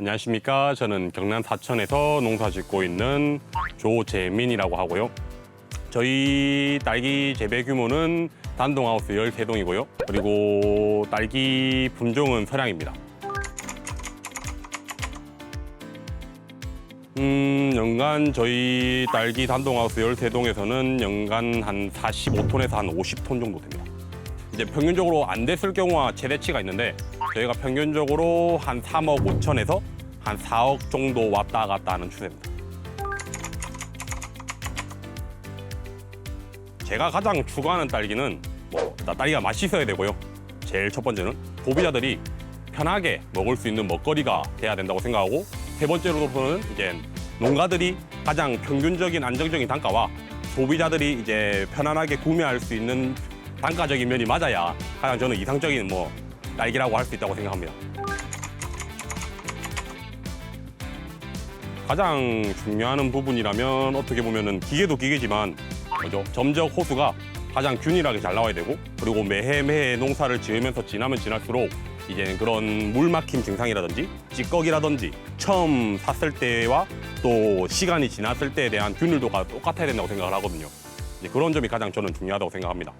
안녕하십니까. 저는 경남 사천에서 농사 짓고 있는 조재민이라고 하고요. 저희 딸기 재배 규모는 단독하우스 13동이고요. 그리고 딸기 품종은 서량입니다. 연간 저희 딸기 단독하우스 13동에서는 연간 한 45톤에서 한 50톤 정도 됩니다. 이제 평균적으로 안 됐을 경우와 최대치가 있는데 저희가 평균적으로 한 3억 5천에서 한 4억 정도 왔다 갔다 하는 추세입니다. 제가 가장 추구하는 딸기는 일단 딸기가 맛있어야 되고요. 제일 첫 번째는 소비자들이 편하게 먹을 수 있는 먹거리가 돼야 된다고 생각하고, 세 번째로는 이제 농가들이 가장 평균적인 안정적인 단가와 소비자들이 이제 편안하게 구매할 수 있는 단가적인 면이 맞아야 가장 저는 이상적인 딸기라고 할 수 있다고 생각합니다. 가장 중요한 부분이라면 어떻게 보면은 기계도 기계지만 점적 호수가 가장 균일하게 잘 나와야 되고, 그리고 매해 농사를 지으면서 지나면 지날수록 이제 그런 물 막힘 증상이라든지 찌꺼기라든지 처음 샀을 때와 또 시간이 지났을 때에 대한 균일도가 똑같아야 된다고 생각을 하거든요. 이제 그런 점이 가장 저는 중요하다고 생각합니다.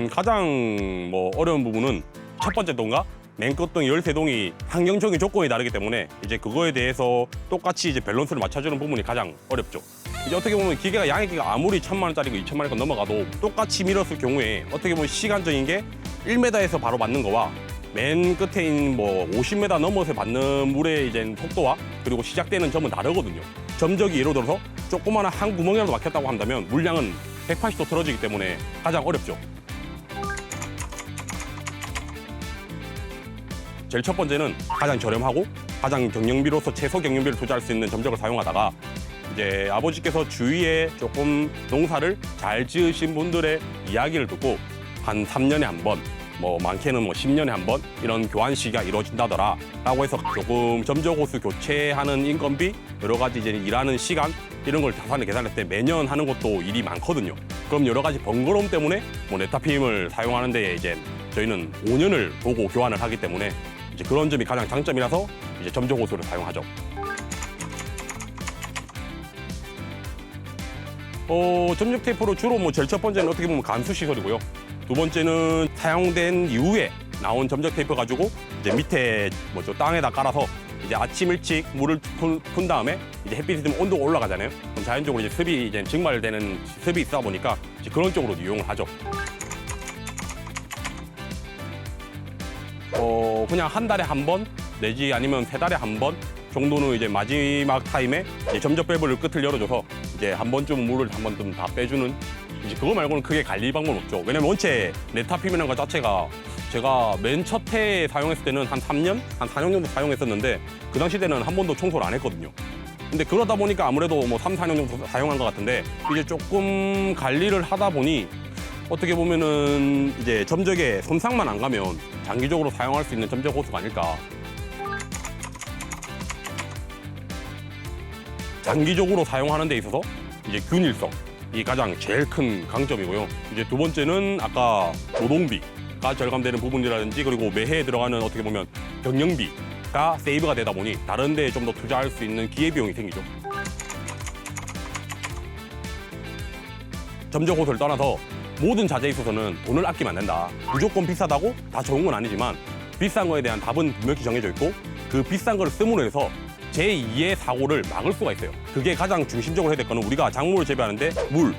가장 어려운 부분은 첫 번째 동과 맨 끝동 13동이 환경적인 조건이 다르기 때문에 이제 그거에 대해서 똑같이 이제 밸런스를 맞춰주는 부분이 가장 어렵죠. 이제 어떻게 보면 기계가 양액기가 아무리 1,000만 원짜리고 2,000만 원짜리 넘어가도 똑같이 밀었을 경우에 어떻게 보면 시간적인 게 1m에서 바로 맞는 거와 맨 끝에 있는 50m 넘어서 받는 물의 이제 속도와 그리고 시작되는 점은 다르거든요. 점적이 예를 들어서 조그마한 한 구멍이라도 막혔다고 한다면 물량은 180도 틀어지기 때문에 가장 어렵죠. 제일 첫 번째는 가장 저렴하고 가장 경영비로서 최소 경영비를 투자할 수 있는 점적을 사용하다가, 이제 아버지께서 주위에 조금 농사를 잘 지으신 분들의 이야기를 듣고 한 3년에 한 번, 많게는 10년에 한 번 이런 교환 시기가 이루어진다더라 라고 해서 조금 점적 호수 교체하는 인건비, 여러 가지 이제 일하는 시간 이런 걸 자산을 계산할 때 매년 하는 것도 일이 많거든요. 그럼 여러 가지 번거로움 때문에 네타핌을 사용하는 데 이제 저희는 5년을 보고 교환을 하기 때문에 이제 그런 점이 가장 장점이라서 이제 점적 호수를 사용하죠. 점적 테이프로 주로 제일 첫 번째는 어떻게 보면 간수 시설이고요. 두 번째는 사용된 이후에 나온 점적 테이프 가지고 이제 밑에 땅에다 깔아서 이제 아침 일찍 물을 푼 다음에 이제 햇빛이 좀 온도가 올라가잖아요. 그럼 자연적으로 이제 습이 이제 증발되는 습이 있다 보니까 이제 그런 쪽으로 이용을 하죠. 그냥 한 달에 한 번 내지 아니면 3달에 한 번 정도는 이제 마지막 타임에 이제 점적 밸브를 끝을 열어줘서 이제 한 번쯤 물을 한 번 좀 다 빼주는, 이제 그거 말고는 크게 관리 방법은 없죠. 왜냐면 원체 네타핌이라는 것 자체가 제가 맨 첫 해에 사용했을 때는 한 3년, 한 4년 정도 사용했었는데 그 당시 때는 한 번도 청소를 안 했거든요. 근데 그러다 보니까 아무래도 3, 4년 정도 사용한 것 같은데, 이제 조금 관리를 하다 보니 어떻게 보면은 이제 점적에 손상만 안 가면 장기적으로 사용할 수 있는 점적 호수가 아닐까. 장기적으로 사용하는 데 있어서 이제 균일성이 가장 제일 큰 강점이고요. 이제 두 번째는 아까 노동비가 절감되는 부분이라든지, 그리고 매해 들어가는 어떻게 보면 경영비가 세이브가 되다 보니 다른 데에 좀 더 투자할 수 있는 기회비용이 생기죠. 점적 호수를 떠나서 모든 자재에 있어서는 돈을 아끼면 안 된다. 무조건 비싸다고 다 좋은 건 아니지만 비싼 거에 대한 답은 분명히 정해져 있고, 그 비싼 걸 씀으로 해서 제2의 사고를 막을 수가 있어요. 그게 가장 중심적으로 해야 될 거는 우리가 작물을 재배하는데 물,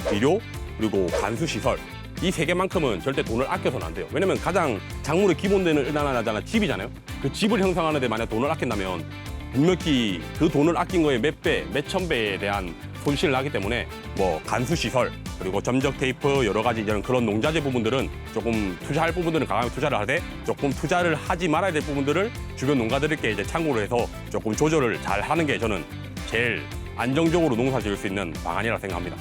비료, 그리고 관수시설, 이 3개만큼은 절대 돈을 아껴서는 안 돼요. 왜냐면 가장 작물의 기본되는 일단 집이잖아요. 그 집을 형성하는 데 만약 돈을 아낀다면 분명히 그 돈을 아낀 거에 몇 배, 몇천 배에 대한 손실을 하기 때문에 간수시설, 그리고 점적 테이프, 여러 가지 이런 그런 농자재 부분들은 조금 투자할 부분들은 강하게 투자를 하되, 조금 투자를 하지 말아야 될 부분들을 주변 농가들께 이제 참고를 해서 조금 조절을 잘 하는 게 저는 제일 안정적으로 농사 지을 수 있는 방안이라고 생각합니다.